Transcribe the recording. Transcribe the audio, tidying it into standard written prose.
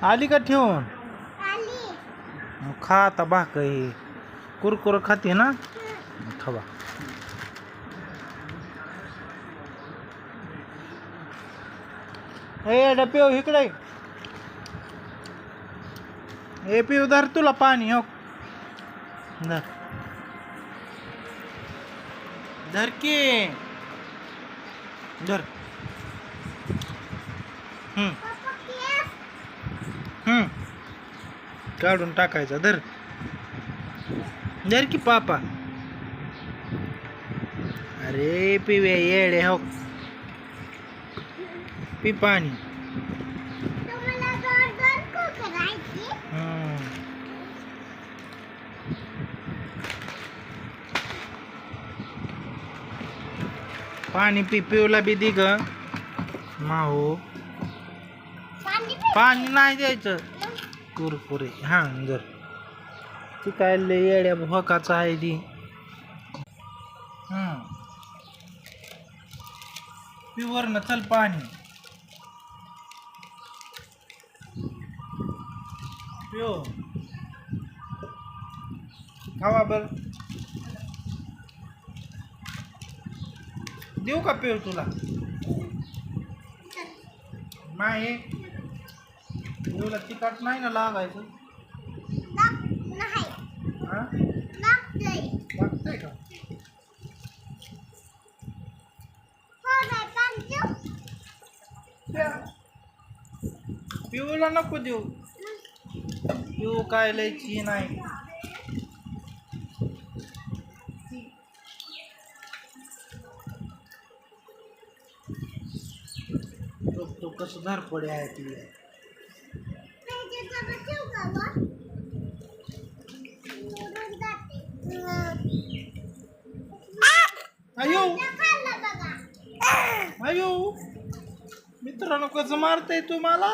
आली का ठेवून? मग खा आता भाकरी. कुरकुर खाते ना? खावा. ए डपिओ इकडे. ए पिऊ धर तुला पाणी हो. धर. धर की. धर. काढून टाकायचा. धर. धर की पापा. अरे पिवे येडे हो. पी पाणी. पाणी पी. पिऊला बी दे ग माहो. पाणी नाही द्यायचं. कुरकुरे हा जर ती काय लय येड्या भोकाचा आहे ती. पिवर न चल पाणी. पिओ खावा बर. देऊ का पिऊ तुला? नाही पिऊला तिखट नाही ना लागायचं. लागतंय का? पिऊला नको देऊ. पिऊ काय लयची नाही. तो कसं धरपडे आहे ती. अयो अयो मित्रांनो कसं मारतय तुम्हाला.